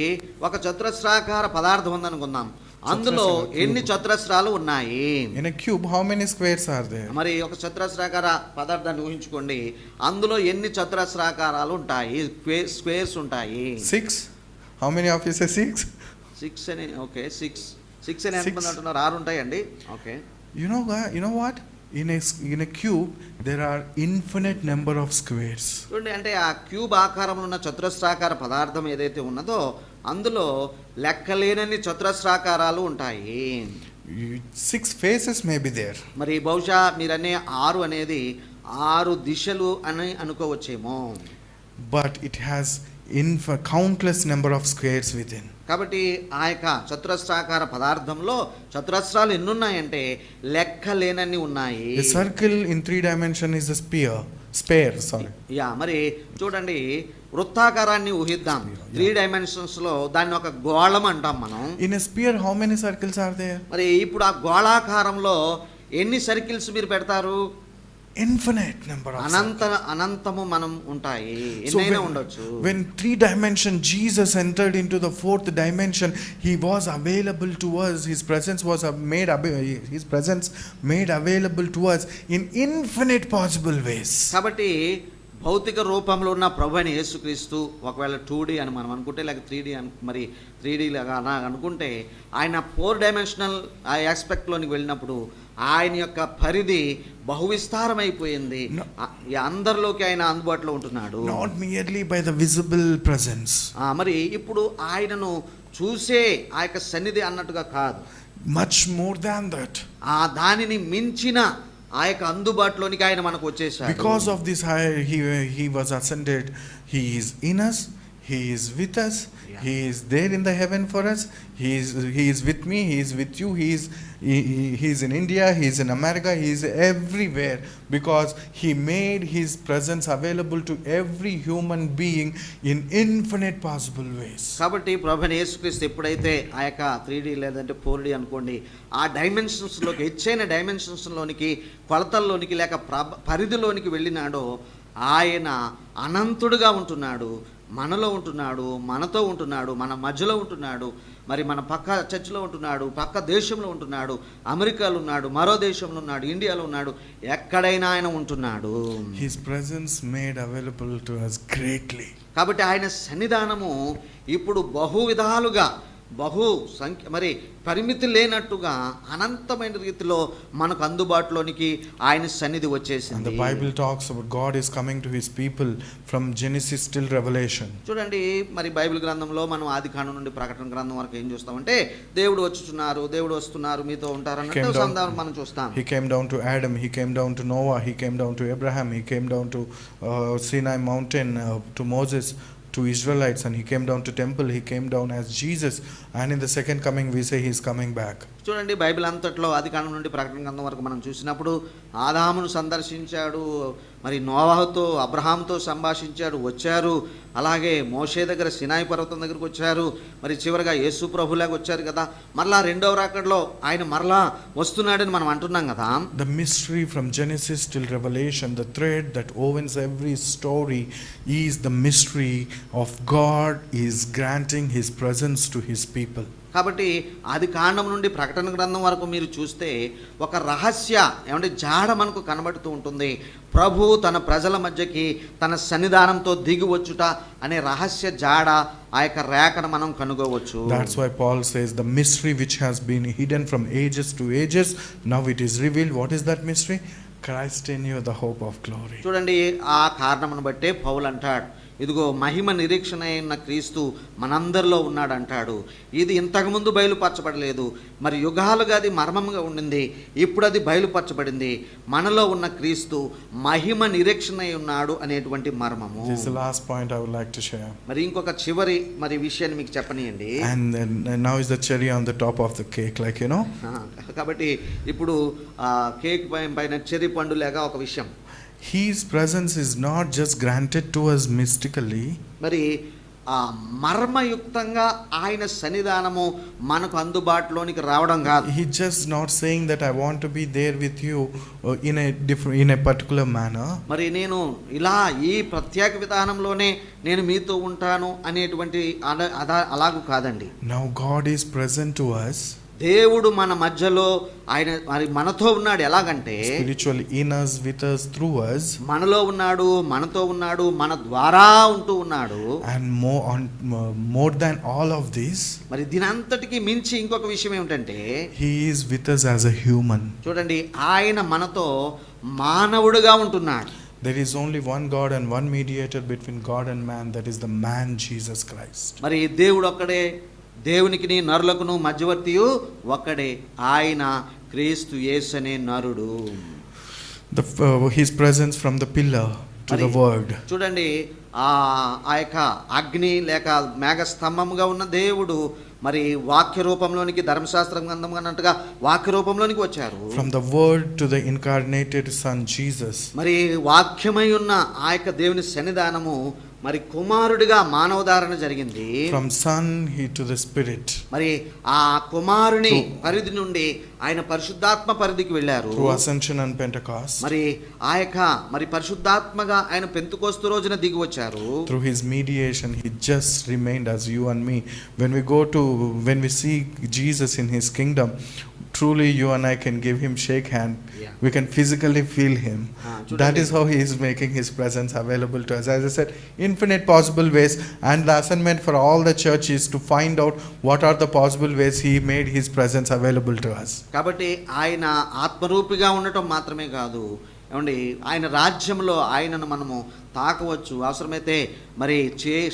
ఒక చతురస్రాకార పదార్థం ఉందనుకుందాం, అందులో ఎన్ని చతురస్రాలు ఉన్నాయి? In a cube, how many squares are there? మరి ఒక చతురస్రాకార పదార్థాన్ని ఊహించుకోండి, అందులో ఎన్ని చతురస్రాకారాలు ఉంటాయి, స్క్వేర్స్ ఉంటాయి? 6. How many of you say 6? 6 అని. ఓకే, 6 అని ఎంతమంది అంటున్నారు? 6 ఉంటాయండి. Okay. You know what? In a cube, there are infinite number of squares. చూడండి, అంటే ఆ క్యూబ్ ఆకారంలో ఉన్న చతురస్రాకార పదార్థం ఏదైతే ఉన్నదో, అందులో లెక్కలేనన్ని చతురస్రాకారాలు ఉంటాయి. 6 faces may be there. మరి బహుశా మీరనే 6 అనేది 6 దిశలు అని అనుకోవచ్చేమో. But it has countless number of squares within. కాబట్టి ఆ యొక్క చతురస్రాకార పదార్థంలో చతురస్రాలు ఎన్నున్నాయంటే లెక్కలేనన్ని ఉన్నాయి. A circle in 3 dimension is a sphere. మరి చూడండి, వృత్తాకారాన్ని ఊహిద్దాం. 3 డైమెన్షన్స్ లో దాన్ని ఒక గోళం అంటాం మనం. In a sphere, how many circles are there? మరి ఇప్పుడు ఆ గోళాకారంలో ఎన్ని సర్కిల్స్ మీరు పెడతారు? Infinite number of అనంతము మనం ఉంటాయి, ఎన్నైనా ఉండొచ్చు. When 3 dimension Jesus entered into the 4th dimension, he was available to us. His presence made available to us in infinite possible ways. కాబట్టి భౌతిక రూపంలో ఉన్న ప్రభువైన యేసుక్రీస్తు ఒకవేళ 2D అని మనం అనుకుంటే, లేక 3D అని, మరి 3D లాగా అనుకుంటే, ఆయన 4 డైమెన్షనల్ ఆ ఆస్పెక్ట్లోనికి వెళ్ళినప్పుడు ఆయన యొక్క పరిధి బహువిస్తారమైపోయింది. No. అందరిలోకి ఆయన అందుబాటులో ఉంటున్నాడు. Not merely by the visible presence. మరి ఇప్పుడు ఆయనను చూసే ఆ యొక్క సన్నిధి అన్నట్టుగా కాదు, Much more than that. దానిని మించిన ఆ యొక్క అందుబాటులోనికి ఆయన మనకు వచ్చేసాడు. Because of this, he was ascended. He is in us. He is with us. Yeah. He is there in the heaven for us. He is with me. He is with you. He is in India. He is in America. He is everywhere because he made his presence available to every human being in infinite possible ways. కాబట్టి ప్రభువైన యేసుక్రీస్తు ఎప్పుడైతే ఆ యొక్క 3D లేదంటే 4D అనుకోండి, ఆ డైమెన్షన్స్లోకి హెచ్చైన డైమెన్షన్స్లోనికి, కొలతల్లోనికి లేక పరిధిలోనికి వెళ్ళినాడో ఆయన అనంతుడుగా ఉంటున్నాడు, మనలో ఉంటున్నాడు, మనతో ఉంటున్నాడు, మన మధ్యలో ఉంటున్నాడు, మరి మన పక్క చర్చిలో ఉంటున్నాడు, పక్క దేశంలో ఉంటున్నాడు, అమెరికాలో ఉన్నాడు, మరో దేశంలో ఉన్నాడు, ఇండియాలో ఉన్నాడు, ఎక్కడైనా ఆయన ఉంటున్నాడు. His presence made available to us greatly. కాబట్టి ఆయన సన్నిధానము ఇప్పుడు బహు విధాలుగా మరి పరిమితి లేనట్టుగా అనంతమైన రీతిలో మనకు అందుబాటులోనికి ఆయన సన్నిధి వచ్చేసింది. And the Bible talks about God is coming to his people from Genesis till Revelation. చూడండి, మరి బైబిల్ గ్రంథంలో మనం ఆదికాండం నుండి ప్రకటన గ్రంథం వరకు ఏం చూస్తామంటే దేవుడు వస్తున్నారు మీతో ఉంటారన్నట్టు సందర్భం మనం చూస్తాం. He came down to Adam, he came down to Noah, he came down to Abraham, he came down to Sinai mountain, to Moses, to Israelites, and he came down to temple. He came down as Jesus, and in the second coming we say he is coming back. చూడండి, Bible అంతట్లో ఆదికాండం నుండి ప్రకటన గ్రంథం వరకు మనం చూసినప్పుడు ఆదామును సందర్శించాడు, మరి నోవాహుతో అబ్రహాంతో సంభాషించాడు, వచ్చారు. అలాగే మోషే దగ్గర సినాయి పర్వతం దగ్గరకు వచ్చారు. మరి చివరిగా యేసు ప్రభులాగా వచ్చారు కదా. మరలా రెండవ రాకడలో ఆయన మరలా వస్తున్నాడని మనం అంటున్నాం కదా. The mystery from Genesis till Revelation, the thread that owns every story, is the mystery of God is granting his presence to his people. కాబట్టి ఆది కాండం నుండి ప్రకటన గ్రంథం వరకు మీరు చూస్తే ఒక రహస్య జాడ మనకు కనబడుతూ ఉంటుంది. ప్రభు తన ప్రజల మధ్యకి తన సన్నిధానంతో దిగి వచ్చుట అనే రహస్య జాడ, ఆ యొక్క రేఖను మనం కనుగొవచ్చు. That's why Paul says the mystery which has been hidden from ages to ages, now it is revealed. What is that mystery? Christ in you, the hope of glory. చూడండి, ఆ కారణమును బట్టే పౌలు అంటాడు, ఇదిగో మహిమ నిరీక్షణ అయిన క్రీస్తు మనందరిలో ఉన్నాడు అంటాడు. ఇది ఇంతకుముందు బయలుపరచబడలేదు, మరి యుగాలుగా అది మర్మంగా ఉండింది, ఇప్పుడు అది బయలుపరచబడింది. మనలో ఉన్న క్రీస్తు మహిమ నిరీక్షణ అయి ఉన్నాడు అనేటువంటి మర్మము. This is the last point I would like to share. మరి ఇంకొక చివరి విషయాన్ని మీకు చెప్పనియండి. And now is the cherry on the top of the cake, like you know. కాబట్టి ఇప్పుడు కేక్ పైన చెర్రీ పండు లేక ఒక విషయం, His presence is not just granted to us mystically. మరి మర్మయుక్తంగా ఆయన సన్నిధానము మనకు అందుబాటులోనికి రావడం కాదు. He just not saying that I want to be there with you in a particular manner. మరి నేను ఇలా ఈ ప్రత్యేక విధానంలోనే నేను మీతో ఉంటాను అనేటువంటి అలాగూ కాదండి. Now God is present to us. దేవుడు మన మధ్యలో ఆయన మరి మనతో ఉన్నాడు. ఎలాగంటే spiritually in us, with us, through us. మనలో ఉన్నాడు, మనతో ఉన్నాడు, మన ద్వారా ఉంటూ ఉన్నాడు. And more than all of this, మరి దీనంతటికి మించి ఇంకొక విషయం ఏమిటంటే he is with us as a human. చూడండి, ఆయన మనతో మానవుడిగా ఉంటున్నాడు. There is only one God and one mediator between God and man, that is the man Jesus Christ. మరి దేవుడు ఒక్కడే, దేవునికి నరులకును మధ్యవర్తియు ఒక్కడే, ఆయన క్రీస్తు యేసు అనే నరుడు. His presence from the pillar to the word. చూడండి, ఆ యొక్క అగ్ని లేక మేఘ స్తంభముగా ఉన్న దేవుడు మరి వాక్య రూపంలోనికి, ధర్మశాస్త్రం గ్రంథం అన్నట్టుగా వాక్య రూపంలోనికి వచ్చారు. From the word to the incarnated son Jesus. మరి వాక్యమై ఉన్న ఆ యొక్క దేవుని సన్నిధానము మరి కుమారుడిగా మానవధారణ జరిగింది. From son to the spirit. మరి ఆ కుమారుని పరిధి నుండి ఆయన పరిశుద్ధాత్మ పరిధికి వెళ్ళారు. Through ascension and Pentecost. మరి ఆ యొక్క మరి పరిశుద్ధాత్మగా ఆయన పెంతెకోస్తు రోజున దిగి వచ్చారు. Through his mediation he just remained as you and me. When we see Jesus in his kingdom, truly you and I can give him shake hand, Yeah. we can physically feel him. చూడండి. That is how he is making his presence available to us. As I said, infinite possible ways, and the assignment for all the church is to find out what are the possible ways he made his presence available to us. కాబట్టి ఆయన ఆత్మరూపిగా ఉండటం మాత్రమే కాదు, ఏమండి, ఆయన రాజ్యంలో ఆయనను మనము తాకవచ్చు, అవసరమైతే మరి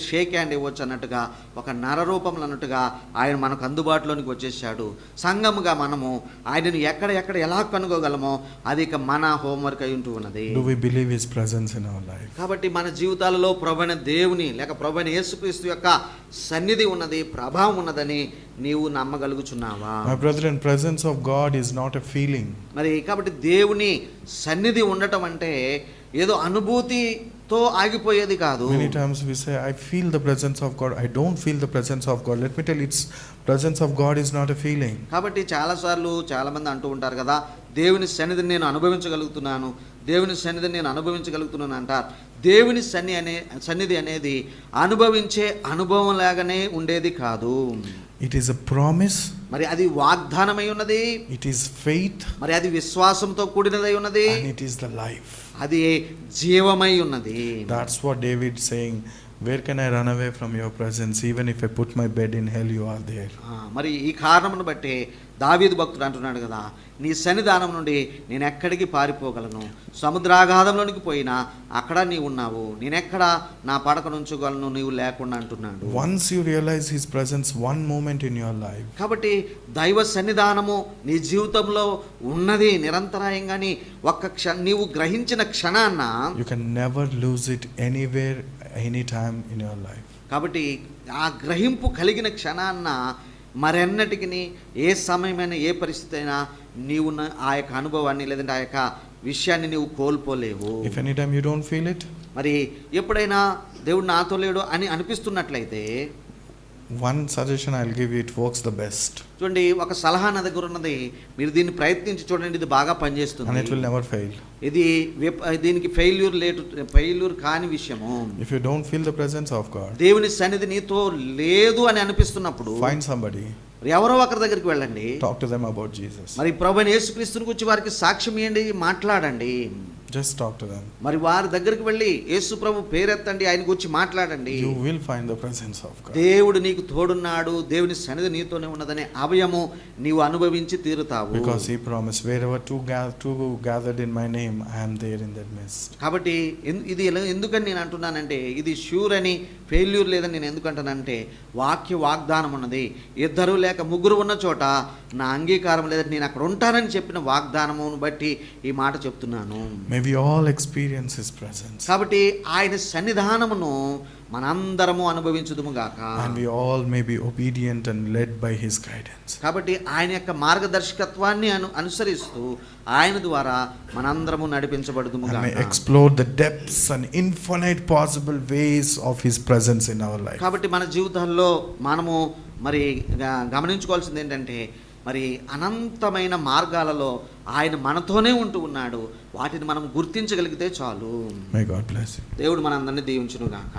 షేక్ హ్యాండ్ ఇవ్వచ్చు అన్నట్టుగా, ఒక నరరూపంలో అన్నట్టుగా ఆయన మనకు అందుబాటులోనికి వచ్చేసాడు. సంఘముగా మనము ఆయనను ఎక్కడ ఎలా కనుగోగలమో అది ఇక మన హోంవర్క్ అయి ఉంటూ ఉన్నది. Do we believe his presence in our life? కాబట్టి మన జీవితాలలో ప్రభువైన దేవుని లేక ప్రభువైన యేసుక్రీస్తు యొక్క సన్నిధి ఉన్నది, ప్రభావం ఉన్నదని నీవు నమ్మగలుగుచున్నావా? My brethren, presence of God is not a feeling. మరి కాబట్టి దేవుని సన్నిధి ఉండటం అంటే ఏదో అనుభూతితో ఆగిపోయేది కాదు. Many times we say, I feel the presence of God. I don't feel the presence of God. Let me tell you, it's presence of God is not a feeling. కాబట్టి చాలా మంది అంటూ ఉంటారు కదా, దేవుని సన్నిధిని నేను అనుభవించగలుగుతున్నాను, దేవుని సన్నిధిని నేను అనుభవించగలుగుతున్నాను అంటారు. దేవుని సన్నిధి అనేది అనుభవించే అనుభవం లాగానే ఉండేది కాదు. It is a promise. మరి అది వాగ్దానమై ఉన్నది. It is faith. మరి అది విశ్వాసంతో కూడినదై ఉన్నది. And it is the life. అది జీవమై ఉన్నది. That's what David saying, where can I run away from your presence? Even if I put my bed in hell, you are there. మరి ఈ కారణమును బట్టి దావీదు భక్తుడు అంటున్నాడు కదా, నీ సన్నిధానం నుండి నేను ఎక్కడికి పారిపోగలను, సముద్రాగాధంలోనికి పోయినా అక్కడ నీవు ఉన్నావు, నేనెక్కడ నా పడక నుంచోగలను నీవు లేకుండా అంటున్నాడు. Once you realize his presence, one moment in your life, కాబట్టి దైవ సన్నిధానము నీ జీవితంలో ఉన్నది నిరంతరాయంగాని నీవు గ్రహించిన క్షణాన్న you can never lose it anywhere, anytime in your life. కాబట్టి ఆ గ్రహింపు కలిగిన క్షణాన్న మరెన్నటికి ఏ సమయమైనా ఏ పరిస్థితి అయినా నీవు ఆ యొక్క అనుభవాన్ని లేదంటే ఆ యొక్క విషయాన్ని నీవు కోల్పోలేవు. If anytime you don't feel it, మరి ఎప్పుడైనా దేవుడు నాతో లేడు అని అనిపిస్తున్నట్లయితే one suggestion I'll give you, it works the best. చూడండి, ఒక సలహా నా దగ్గర ఉన్నది, మీరు దీన్ని ప్రయత్నించి చూడండి, ఇది బాగా పనిచేస్తుంది. And it will never fail. ఇది దీనికి ఫెయిల్యూర్ కాని విషయము. If you don't feel the presence of God, దేవుని సన్నిధి నీతో లేదు అని అనిపిస్తున్నప్పుడు find somebody, ఎవరో ఒకరి దగ్గరికి వెళ్ళండి, talk to them about Jesus. మరి ప్రభువైన యేసుక్రీస్తుని గురించి వారికి సాక్ష్యం ఇవ్వండి, మాట్లాడండి. Just talk to them. మరి వారి దగ్గరికి వెళ్ళి యేసు ప్రభు పేరెత్తండి, ఆయన గురించి మాట్లాడండి. You will find the presence of God. దేవుడు నీకు తోడున్నాడు, దేవుని సన్నిధి నీతోనే ఉన్నదనే అభయము నీవు అనుభవించి తీరుతావు. Because he promised, wherever two gathered in my name, I am there in their midst. కాబట్టి ఇది ఎందుకని నేను అంటున్నానంటే, ఇది ష్యూర్ అని ఫెయిల్యూర్ లేదని నేను ఎందుకంటానంటే, వాగ్దానం ఉన్నది. ఇద్దరు లేక ముగ్గురు ఉన్న చోట నా అంగీకారం లేదని నేను అక్కడ ఉంటానని చెప్పిన వాగ్దానమును బట్టి ఈ మాట చెప్తున్నాను. May we all experience his presence. కాబట్టి ఆయన సన్నిధానమును మనందరము అనుభవించుదుము గాక. And we all may be obedient and led by his guidance. కాబట్టి ఆయన యొక్క మార్గదర్శకత్వాన్ని అనుసరిస్తూ ఆయన ద్వారా మనందరము నడిపించబడుదుము గాక. And may explore the depths and infinite possible ways of his presence in our life. కాబట్టి మన జీవితాల్లో మనము మరి గమనించుకోవాల్సింది ఏంటంటే, మరి అనంతమైన మార్గాలలో ఆయన మనతోనే ఉంటూ ఉన్నాడు. వాటిని మనం గుర్తించగలిగితే చాలు. May God bless you. దేవుడు మనందరినీ దీవించును గాక.